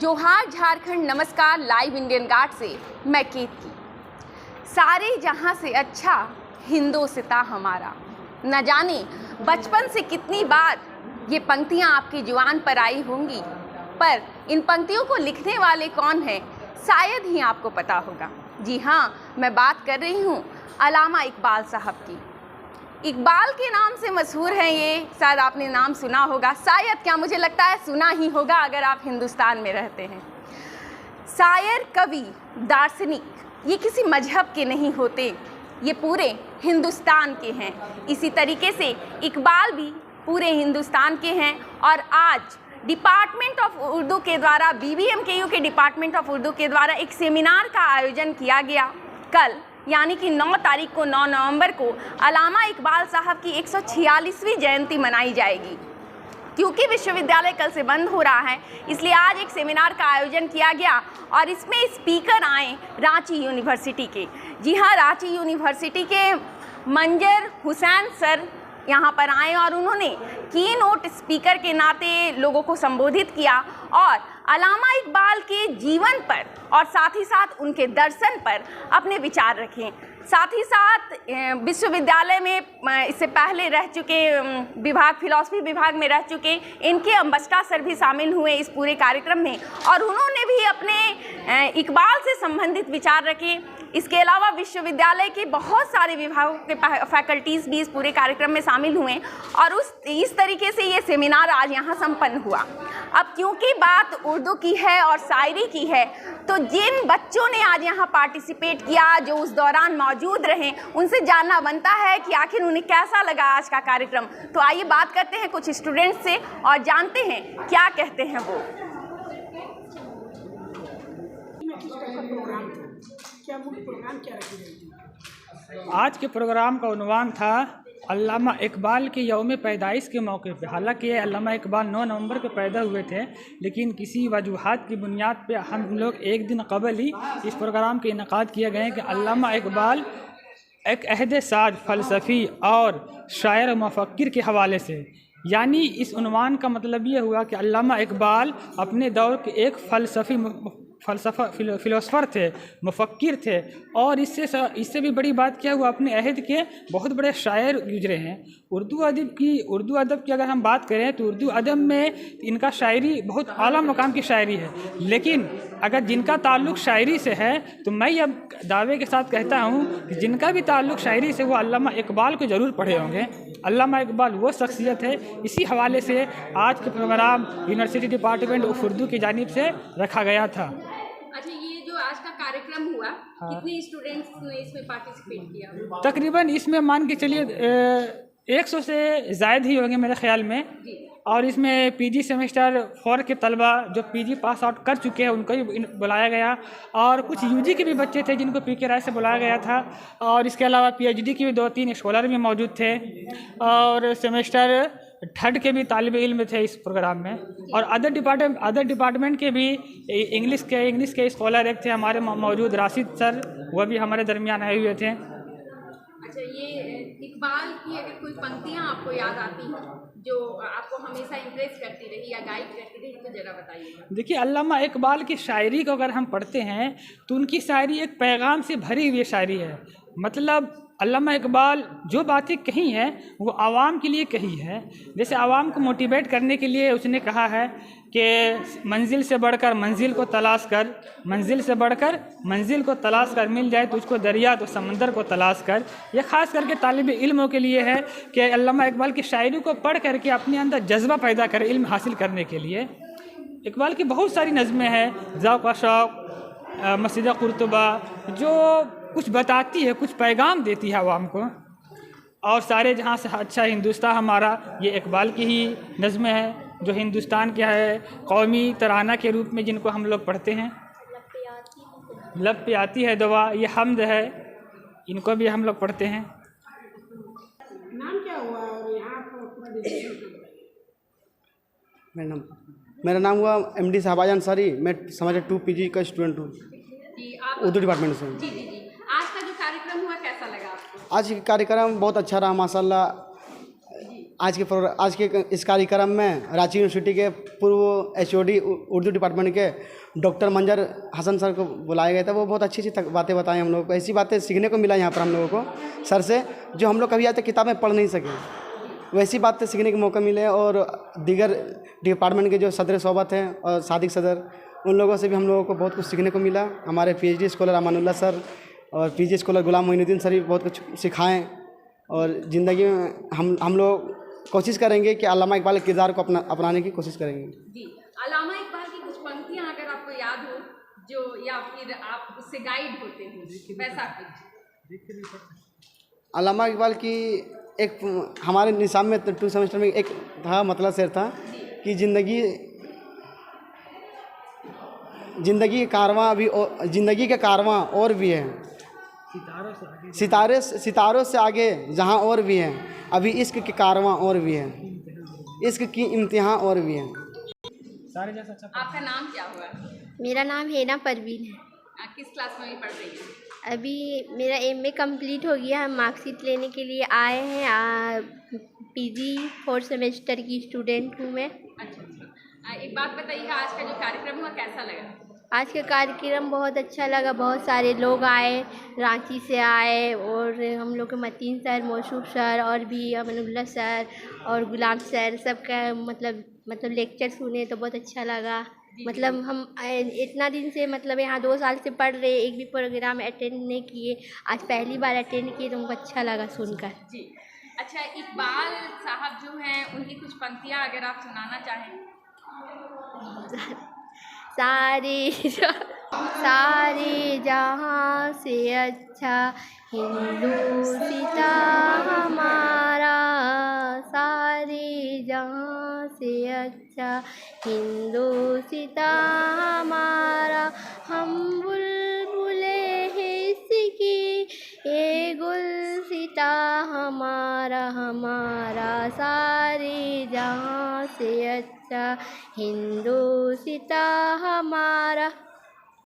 जोहार झारखंड, नमस्कार। Live Indian guard से मैं कीर्ति। सारे जहां से अच्छा हिंदोस्तां हमारा। न जाने बचपन से कितनी बार ये पंक्तियां आपकी जुबान पर आई होंगी, पर इन पंक्तियों को लिखने वाले कौन हैं शायद ही आपको पता होगा। जी हाँ, मैं बात कर रही हूँ अल्लामा इकबाल साहब की। इकबाल के नाम से मशहूर हैं ये, शायद आपने नाम सुना होगा, शायद क्या मुझे लगता है सुना ही होगा अगर आप हिंदुस्तान में रहते हैं। शायर, कवि, दार्शनिक ये किसी मजहब के नहीं होते, ये पूरे हिंदुस्तान के हैं। इसी तरीके से इकबाल भी पूरे हिंदुस्तान के हैं। और आज डिपार्टमेंट ऑफ उर्दू के द्वारा, BBMKU के डिपार्टमेंट ऑफ उर्दू के द्वारा एक सेमिनार का आयोजन किया गया। कल यानी कि 9 तारीख को, 9 नवंबर को अल्लामा इकबाल साहब की 146वीं जयंती मनाई जाएगी। क्योंकि विश्वविद्यालय कल से बंद हो रहा है, इसलिए आज एक सेमिनार का आयोजन किया गया और इसमें स्पीकर आए रांची यूनिवर्सिटी के। जी हाँ, रांची यूनिवर्सिटी के मंजर हुसैन सर यहाँ पर आए और उन्होंने की नोट स्पीकर के नाते लोगों को संबोधित किया और अल्लामा इकबाल के जीवन पर और साथ ही साथ उनके दर्शन पर अपने विचार रखे। साथ ही साथ विश्वविद्यालय में इससे पहले रह चुके विभाग, फिलॉसफी विभाग में रह चुके इनके अम्बेसडर सर भी शामिल हुए इस पूरे कार्यक्रम में और उन्होंने भी अपने इकबाल से संबंधित विचार रखे। इसके अलावा विश्वविद्यालय के बहुत सारे विभागों के फैकल्टीज़ भी इस पूरे कार्यक्रम में शामिल हुए और इस तरीके से ये सेमिनार आज यहाँ संपन्न हुआ। अब क्योंकि बात उर्दू की है और शायरी की है, तो जिन बच्चों ने आज यहाँ पार्टिसिपेट किया, जो उस दौरान मौजूद रहे, उनसे जानना बनता है कि आखिर उन्हें कैसा लगा आज का कार्यक्रम। तो आइए बात करते हैं कुछ स्टूडेंट्स से और जानते हैं क्या कहते हैं वो। आज के प्रोग्राम का उन्वान था अल्लामा इकबाल के यौम पैदाइश के मौके पे। हालांकि अल्लामा इकबाल 9 नवंबर को पैदा हुए थे, लेकिन किसी वजूहात की बुनियाद पे हम लोग एक दिन कबल ही इस प्रोग्राम के इनकाद किए गए कि अल्लामा इकबाल एक अहद साज, फ़लसफ़ी और शायर व मुफ़क्किर के हवाले से, यानी इस उन्वान का मतलब ये हुआ कि अल्लामा इकबाल अपने दौर के एक फ़िलोसफ़र थे, मुफ़क्किर थे और इससे भी बड़ी बात क्या हुआ, अपने अहद के बहुत बड़े शायर गुजरे हैं। उर्दू अदब की अगर हम बात करें तो उर्दू अदब में इनका शायरी बहुत आला मकाम की शायरी है। लेकिन अगर जिनका ताल्लुक़ शायरी से है तो मैं अब दावे के साथ कहता हूँ कि जिनका भी ताल्लुक़ शायरी से वो अल्लामा इकबाल को ज़रूर पढ़े होंगे। अल्लामा इकबाल वो शख्सियत है। इसी हवाले से आज के programme university department of Urdu की जानिब से रखा गया था। अच्छा, ये जो आज का कार्यक्रम हुआ, कितने स्टूडेंट्स ने इसमें पार्टिसिपेट किया? तकरीबन इसमें मान के चलिए 100 से ज़ायद ही होंगे मेरे ख्याल में। और इसमें PG सेमेस्टर 4 के तलबा जो PG पास आउट कर चुके हैं उनको भी बुलाया गया और कुछ UG के भी बच्चे थे जिनको PK राय से बुलाया गया था। और इसके अलावा PhD के भी 2-3 स्कॉलर भी मौजूद थे और सेमेस्टर 3rd के भी तालिब इल्म थे इस प्रोग्राम में। और अदर डिपार्टमेंट के भी इंग्लिश के स्कॉलर एक थे हमारे मौजूद, राशिद सर, वह भी हमारे दरमियान आए हुए थे। अच्छा, ये इकबाल की अगर कोई पंक्तियाँ आपको याद आती हैं जो आपको हमेशा इम्प्रेस करती रही या गाइड करती रही, तो जरा बताइएगा। देखिए, अल्लामा इकबाल की शायरी को अगर हम पढ़ते हैं तो उनकी शायरी एक पैगाम से भरी हुई शायरी है। मतलब अल्लामा इकबाल जो बातें कही हैं वो आवाम के लिए कही है। जैसे आवाम को मोटिवेट करने के लिए उसने कहा है कि मंजिल से बढ़कर मंजिल को तलाश कर, मंजिल से बढ़कर मंजिल को तलाश कर, मिल जाए तुझको दरिया तो समंदर को तलाश कर। यह ख़ास करके तालिब इल्मों के लिए है कि अल्लामा इकबाल की शायरी को पढ़ करके अपने अंदर जज्बा पैदा करे इल्म हासिल करने के लिए। इकबाल की बहुत सारी नज़में हैं, ज़ौक़ व शौक़, मस्जिद कुर्तुबा, जो कुछ बताती है, कुछ पैगाम देती है आवाम को। और सारे जहाँ से अच्छा हिंदुस्तान हमारा, ये इकबाल की ही नज़में हैं जो हिंदुस्तान क्या है कौमी तराना के रूप में जिनको हम लोग पढ़ते हैं। लब पे आती है दवा, ये हमद है, इनको भी हम लोग पढ़ते हैं। नाम क्या हुआ और यहाँ मेरा नाम हुआ MD शहबाज अंसारी। मैं समाज 2 PG का स्टूडेंट हूँ उर्दू डिपार्टमेंट से। जी। आज का जो कार्यक्रम हुआ कैसा लगा आपको? आज का कार्यक्रम बहुत अच्छा रहा माशाल्लाह। आज के इस कार्यक्रम में रांची यूनिवर्सिटी के पूर्व HOD उर्दू डिपार्टमेंट के डॉक्टर मंजर हसन सर को बुलाया गया था। वो बहुत अच्छी अच्छी बातें बताई हम लोगों को। ऐसी बातें सीखने को मिला यहाँ पर हम लोगों को सर से, जो हम लोग कभी आज तक किताब में पढ़ नहीं सके। वैसी बातें सीखने के मौका मिले। और दीगर डिपार्टमेंट के जो सदर सोबत हैं और सादिक सदर, उन लोगों से भी हम लोगों को बहुत कुछ सीखने को मिला। हमारे PhD स्कॉलर अमानुल्लाह सर और PG स्कॉलर गुलाम मोइनुद्दीन सर भी बहुत कुछ सिखाएँ। और ज़िंदगी में हम लोग कोशिश करेंगे कि अल्लामा इकबाल के किरदार को अपनाने की कोशिश करेंगे। जी, अल्लामा इकबाल की कुछ पंक्तियाँ अगर आपको याद हो जो, या फिर आप उससे गाइड होते हो, वैसा कुछ। अल्लामा इकबाल की एक हमारे निसाब में 2 सेमेस्टर में एक था, मतलब शेर था कि ज़िंदगी के कारवां और भी है, सितारों से आगे जहाँ और भी हैं, अभी इश्क के कारवां और भी हैं, इश्क की इम्तिहान और भी हैं। आपका नाम क्या हुआ? मेरा नाम हेना परवीन है। किस क्लास में पढ़ रही हैं? अभी मेरा MA कंप्लीट हो गया। हम मार्कशीट लेने के लिए आए हैं। PG 4 सेमेस्टर की स्टूडेंट हूँ मैं। अच्छा। एक बात बताइए, आज का जो कार्यक्रम हुआ कैसा लगा? आज का कार्यक्रम बहुत अच्छा लगा। बहुत सारे लोग आए, रांची से आए, और हम लोग के मतीन सर, मौसूफ सर और भी अमानुल्लाह सर और गुलाम सर, सबका मतलब लेक्चर सुने तो बहुत अच्छा लगा। मतलब हम इतना दिन से मतलब यहाँ 2 साल से पढ़ रहे, एक भी प्रोग्राम अटेंड नहीं किए, आज पहली बार अटेंड किए तो हमको अच्छा लगा सुनकर। जी। अच्छा, इकबाल साहब जो हैं उनकी कुछ पंक्तियाँ अगर आप सुनाना चाहें। सारे जहाँ से अच्छा हिंदुस्तां हमारा, सारे जहाँ से अच्छा हिंदुस्तां हमारा, हम बुलबुले हैं इसकी ये गुलसिता हमारा, सारे जहाँ से अच्छा हिंदुस्तां हमारा।